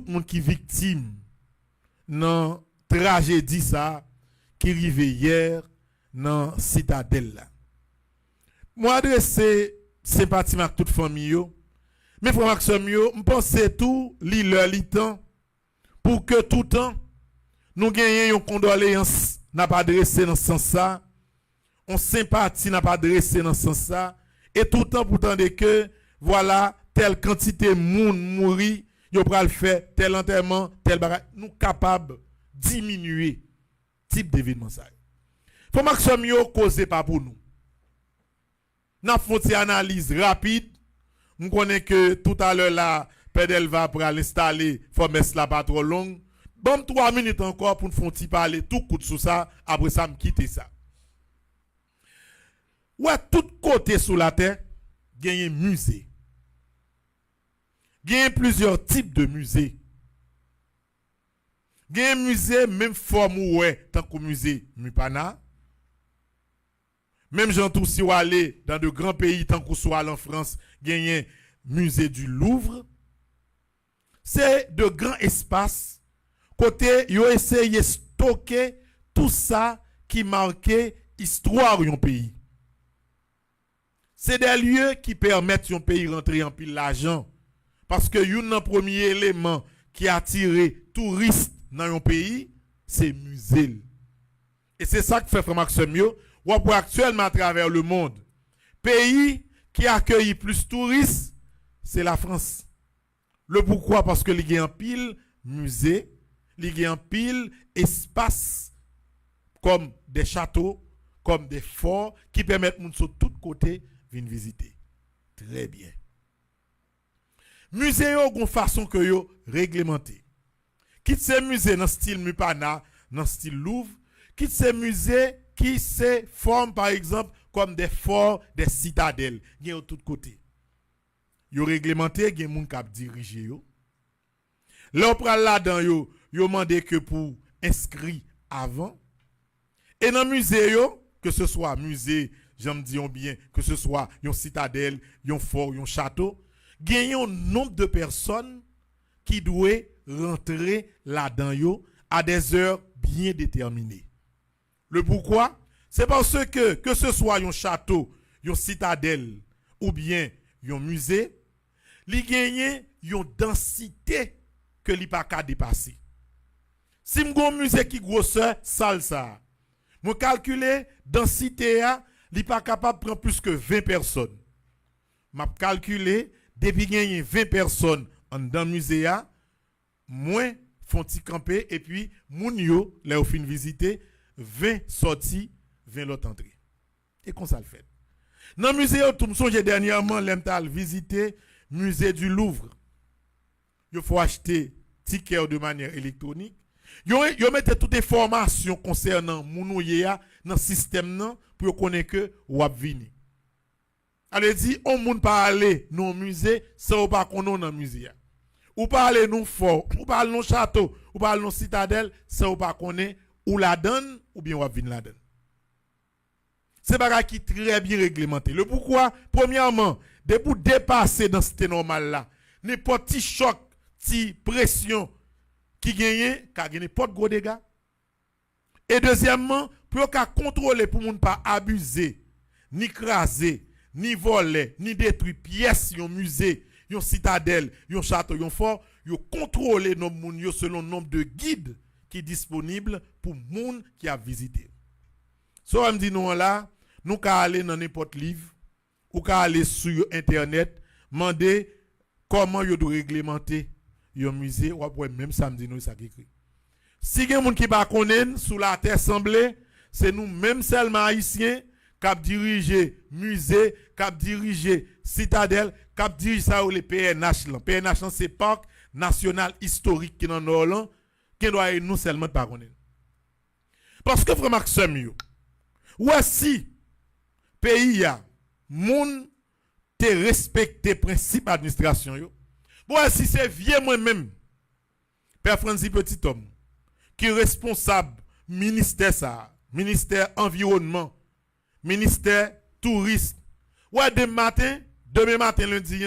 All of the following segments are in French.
le monde qui victime dans tragédie ça qui arrivé hier dans citadelle là. Moi adresser sympathie avec toute famille yo, mais frère Maxime yo, me penser tout li leur li temps pour que tout temps nous gagnions une condoléance n'a pas adressé dans ce sens ça, on sympathie n'a pas adressé dans ce sens ça et tout temps pourtant de que voilà telle quantité monde mouri, yo pral faire tel enterrement, tel bagage, nous capable diminuer type d'événement ça. Faut Maxime yo causer pas pour nous. N'a fait une analyse rapide. On connaît que tout à l'heure là, Pedel va pour l'installer, faut mettre la pas trop longue. Bon 3 minutes encore pour nous faire parler tout coup sur ça, après ça me quitter ça. Ouais, tout côté sur la terre, il y a un musée. Il y a plusieurs types de musées. Il y a un musée même forme ouais, tant que musée Mupana. Même gens si vous allez dans de grands pays tant que soit en France, il y a un musée du Louvre. C'est de grands espaces côté yo essayer stocker tout ça qui marquait histoire d'un pays. C'est des lieux qui permettent un pays rentrer en pile l'argent parce que un premier élément qui attire touristes dans un pays, c'est musée. Et c'est ça que fait Frère Maxime yo, ou pour actuellement à travers le monde. Pays qui accueille plus touristes, c'est la France. Le pourquoi? Parce que il y a un pile musée, il y a un pile espace comme des châteaux, comme des forts qui permettent de sur tous côtés venir visiter. Très bien. Musée yo gon façon que yo réglementé. Quitte ces musées dans style Mupana, dans style Louvre, quitte ces musées qui se forment par exemple comme des forts, des citadelles, qui sont de tous côtés. Yo réglementé, gen moun k'ap dirige yo. Là on pral là-dedans yo mandé que pour inscrit avant. Et dans musée yo, que ce soit musée, j'aime dire bien, que ce soit yon citadelle, yon fort, yon château, gen yon nombre de personnes qui doivent rentrer là-dedans yo à des heures bien déterminées. Le pourquoi? C'est parce que ce soit un château, une citadelle ou bien un musée, li gagne une densité que li pas ka dépasser. Si m'gon musée qui grosseur salle ça, moi calculer densité a li pas capable prendre plus que 20 personnes. M'a calculer depuis gagne 20 personnes en dans musée a, moins font ti camper et puis moun yo les au fin visiter 20 sorties, 20 l'autre entrée. Et qu'on ça le fait. Dans le musée, tout le monde dernièrement, l'emtal visiter musée du Louvre. Il faut acheter ticket de manière électronique. Yo mette toutes les informations concernant mounouya dans le système pour connaître que ou ap vini. Allez dit on moun pas aller dans musée sans pas connaître dans musée. Ou pas aller non fort, ou pas aller non château, ou pas aller non citadelle sans pas connaître ou la donne ou bien ou ap vini la donne. C'est bagay qui très bien réglementé. Le pourquoi? Premièrement, pour dépasser dans ce normal là, n'importe petit choc, petit pression qui gagne, ka gagne pas de gros dégâts. Et deuxièmement, pour qu'à contrôler pour ne pas abuser, ni craser, ni voler, ni détruire pièces yon musée, yon citadelle, yon château, yon fort, yon contrôler nos moun yo selon le nombre de guides qui est disponible pour moun qui a visité. So on me dit nous là, nous ka aller dans n'importe livre ou ka aller sur internet, demander comment yo doit réglementer yon musée ou après même samedi nous ça écrit. Si gen moun qui pas connaît sous la terre semblée, c'est nous même seulement haïtiens qui diriger musée, qui diriger citadelle, qui diriger ça ou les PNH là. PNH c'est parc national historique qui dans Orlan qui doit nous seulement pas connaître. Parce que frère Maxime yo, voici pays a moun te respecter principe administration yo. Voici c'est vieux moi même Père Francis Petit Homme qui est responsable ministère ça, ministère environnement, ministère tourisme. Ouais demain matin lundi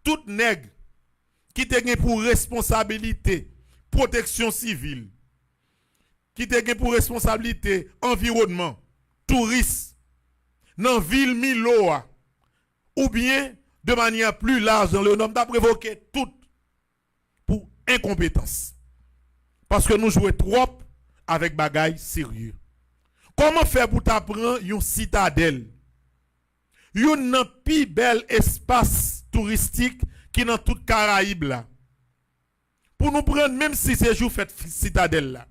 tout nègre qui te pour responsabilité protection civile, qui te pour responsabilité environnement, tourisme, dans ville Miloa, ou bien de manière plus large dans le nom d'a provoqué tout pour incompétence. Parce que nous jouons trop avec bagaille sérieux. Comment faire pour t'apprendre une citadelle? Un plus bel espace touristique qui dans toute Caraïbe là. Pour nous prendre, même si c'est jour fait citadelle là.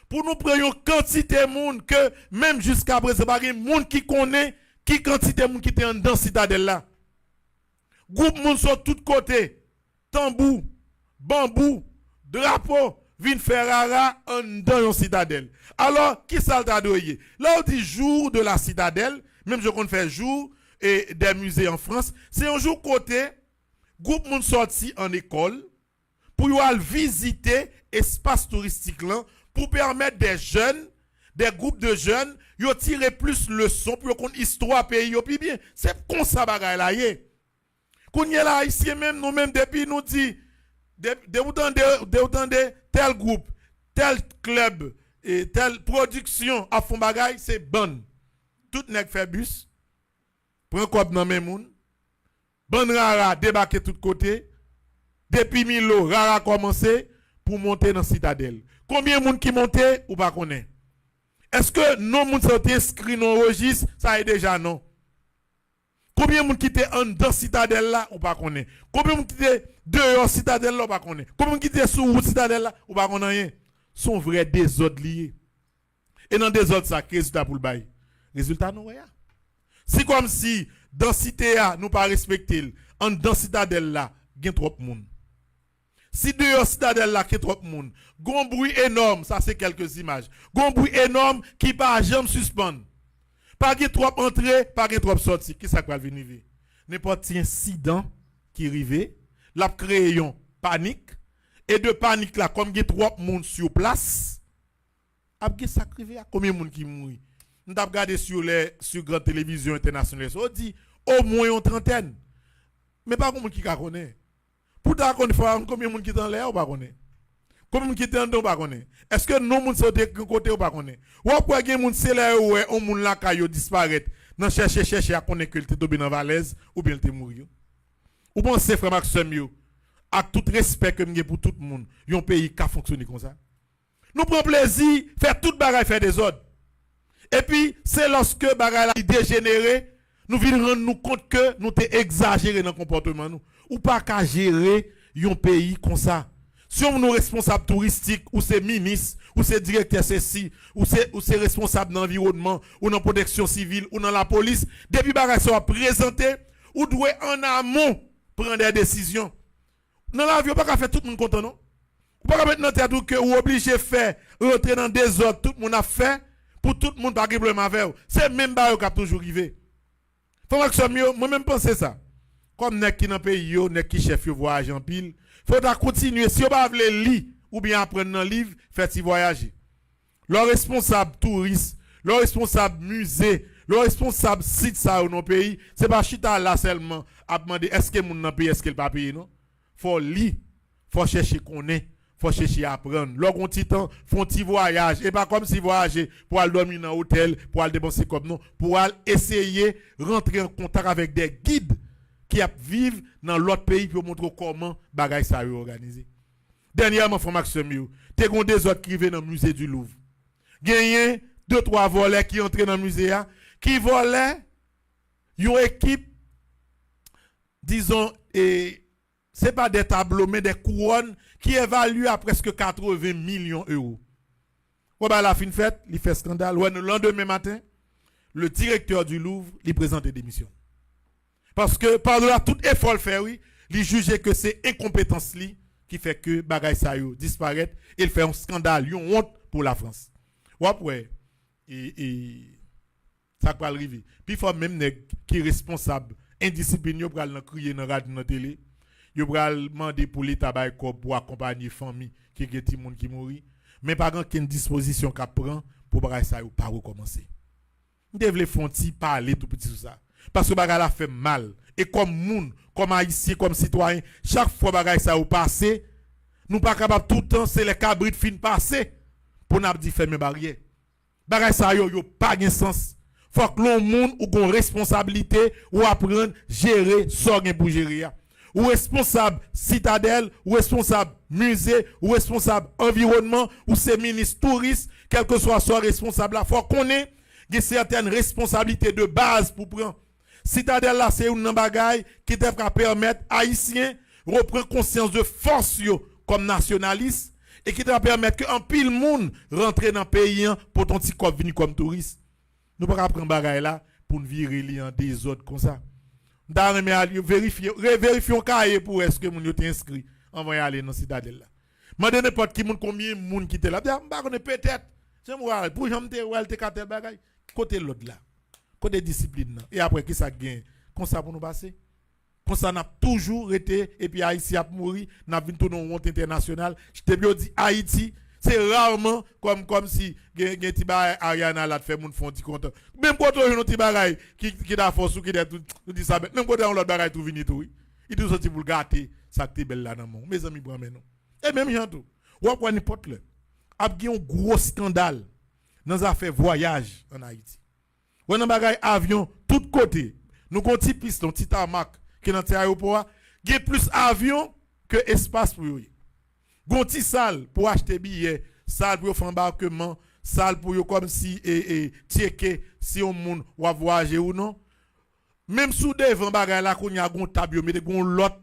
Pour nous prendre une quantité de monde que même jusqu'à présent, pas de monde qui connaît qui quantité de monde qui était dans citadelle là. Groupe monde sur tous côtés. Tambour, bambou, drapeau, vin Ferrara dans une citadelle. Alors, qui ça t'a doyé? Là, on dit jour de la citadelle, même je compte faire jour et des musées en France, c'est un jour côté, groupe monde sorti en école, pour y aller visiter espace touristique là, pour permettre des jeunes, des groupes de jeunes, yo tirer plus leçons pour qu'on histoire pays yo puis bien. C'est comme ça bagaille là yé. Qu'on y là ici même nous même depuis nous dit de autant de tel groupe, tel club et telle production à fond bagaille, c'est bon. Tout nèg fait bus. Prend cop dans même moun. Bon rara débarquer tout côté. Depuis Milo, rara commencé pour monter dans citadelle. Combien de monde qui monte ou pas connaît? Est-ce que non moun sont inscrits dans le registre? Ça est déjà non. Combien de monde qui était en dans citadelle là ou pas connaît? Combien de monde qui était dehors citadelle là ou pas connaît? Combien de monde qui était sous route citadelle là ou pas connaît rien? Sont vrais désordres liés. Et dans désordre ça, résultat pour le bail. Résultat non rien. C'est comme si dans cité a nous pas respecter en dans citadelle là, gen trop monde. Si dehors citadelle là qui trop monde, gon bruit énorme, ça c'est quelques images. Gon bruit énorme qui pas jamais suspendre. Pas gen trop entrée, pas gen trop sortie. Qui ça va venir vivre? N'importe incident qui arrive, l'a créé une panique et de panique là comme gen trop monde sur place, a gen ça arrivé à combien de monde qui mouri? Nous avons regardé sur grande télévision internationale, on dit au moins une trentaine. Mais pas combien qui connaît. Pour ta connaître combien de monde qui est en l'air ou pas connaît. Combien de monde qui est en dedans ou pas connaît. Est-ce que non monde sont de côté ou pas connaît. Ou après gen monde c'est là où on monde là kayo disparaître. Nan chercher à connaître que il était tombé dans valise ou bien il était mort. Ou pensez frère Maxime yo avec tout respect que m'gè pour tout le monde, yon pays qui fonctionne comme ça. Nous prenons plaisir faire toute bagaille faire des ordres. Et puis, c'est lorsque bagaille a dégénéré, nous venons rendre nous compte que nous t'es exagéré dans le comportement nous. Ou pas qu'à gérer un pays comme ça. Si on est responsable touristique, ou c'est ministre, ou c'est directeur ceci, ou c'est responsable dans l'environnement, ou dans la protection civile, ou dans la police, depuis bagaille soit présenté, ou doit en amont prendre des décisions. Dans l'avion, pas qu'à faire tout le monde content, non? Ou pas qu'à mettre dans tête que ou obligé de faire rentrer dans des ordres, tout le monde a fait. Pour tout le monde pas de problème avec. C'est même barre qui a toujours arrivé. Faut que moi même penser ça. Comme nek qui dans pays yo, nek qui chef yo voyage en pile, faut continuer si on pas veut lire ou bien apprendre dans livre, faire si voyager. Le responsable touriste, le responsable musée, le responsable site ça dans pays, c'est pas chita là seulement à demander est-ce que moun dans pays est-ce qu'il pas payer non. Faut lire, faut chercher connaître. Faut chercher à apprendre. Lorsqu'on petit temps, font petit voyage. Et pas comme si voyager pour aller dormir dans l'hôtel, pour aller dépenser comme non, pour aller essayer rentrer en contact avec des guides qui vivent dans l'autre pays pour montrer comment bagaille ça est organisé. Dernièrement, faut Maxime, t'es gon des autres qui viennent dans le musée du Louvre. Gagné 2-3 volets qui entrent dans le musée qui volaient une équipe disons c'est pas des tableaux mais des couronnes qui évaluent à presque 80 millions d'euros. Bon, bah, la fin fête, il fait scandale. Ouais, le lendemain matin, le directeur du Louvre, il présente des démissions. Parce que, par-delà tout effort fait, oui, il jugeait que c'est incompétence qui fait que Bagay Sayo disparaît. Il fait un scandale, une honte pour la France. Ouais, ça peut arriver. Puis il faut même qui est responsable, indiscipliné, pour aller crier dans la radio, dans la télé. Il va demander pour l'État pour accompagner les familles qui ont des gens qui mourent. Mais pas aucune disposition qu'à prendre pour que ça pas recommencer. Nous devons faire parler tout petit sur ça. Parce que ça fait mal. et comme moun, comme haïtien, comme citoyen, chaque fois bagay ça ou passé, nous pas capable tout le temps c'est les cabrit fin passer pour n'a dit fermer barrière. Bagay ça yo pas de sens. Faut que l'on moun ou gon responsabilité ou apprendre gérer ça gen pour gérer. Ou responsable citadelle, ou responsable musée, ou responsable environnement, ou c'est ministre touriste, quel que soit son responsable là, faut qu'on ait certaines responsabilités de base pour prendre. Citadelle là, c'est une bagaille qui devra permettre Haïtiens reprendre conscience de force comme nationaliste et qui devra permettre qu'un pile monde rentre dans le pays pour ton petit corps venir comme touriste. Nous ne pouvons pas prendre bagaille là pour nous virer en désordre comme ça. Vérifions cahier pour est-ce que mon yo inscrit. On va y aller dans citadelle là. Mandez n'importe qui moun combien moun qui était là. M'pa connait peut-être. C'est moi pour j'aime te ou te katel bagay côté l'autre là. Côté discipline là. Et après qui ça gagne comme ça pour nous passer. Comme ça n'a toujours été et puis Haïti a mouri, n'a vinn tout dans honte internationale. Je te bien dit Haïti c'est rarement comme si gen ti bagay Ariana là fait moun font ti content. Même quand on ti bagay qui da force ou qui tout dit ça même quand on l'autre bagay tout vini tout. Il tout sorti pour gâter ça qui belle là dans mon. Mes amis prend non. Et même gens tout. Ou quoi n'importe là. A gen un gros scandale dans affaire voyage en Haïti. Ou dans bagay avion tout côté. Nous gon ti piston ti tarmac qui dans aéroport, gen plus avion que espace pour yo. Gonti salle pour acheter billets, salle pour faire embarquement, salle pour comme si checker si on monde ou voyager ou non. Même sous devant bagay la qu'on y a gon tabio mais gon lot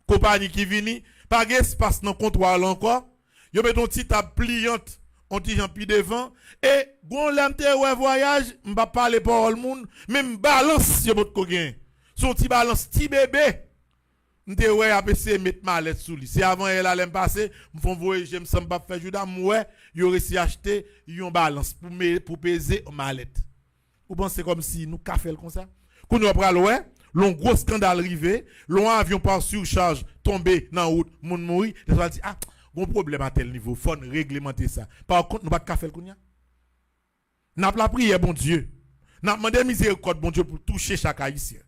compagnie qui vini, pas espace dans comptoir encore. Yo met ton petit table pliante, on ti jampi devant et gon lamte ouais voyage, m'pa parler pour le monde, même balance yo bot ko gen. Son petit balance petit bébé. M'te ouais APC mettre mallette sous lui. C'est avant elle allait me passer, me font voyager, j'aime ça m'pa faire juda ouais, yo réussi acheter yon balance pour peser mallette. Ou pensez comme si nous ka fait comme ça. Qu'on nous pral ouais, l'on gros scandale rivé, l'on avion par surcharge tombé dans route, moun mouri, les gens dit ah, bon problème à tel niveau, faut réglementer ça. Par contre, nous pas ka faire kounya. N'a pas prière bon Dieu. N'a demandé miséricorde bon Dieu pour toucher chaque haïtien.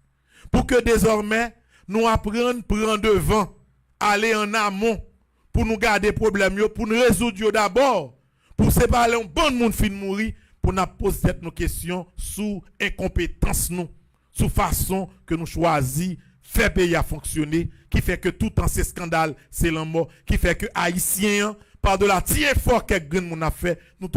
Pour que désormais nous apprendre prendre devant, aller en amont pour nous garder problème yo, pour nous résoudre d'abord, pour séparer un bon monde fin mourir, pour nous poser nos questions sous incompétence nous, sous façon que nous choisis faire pays à fonctionner, qui fait que tout en ces scandales, c'est la mort, qui fait que haïtiens par de la tiers fort que grand monde a fait, nous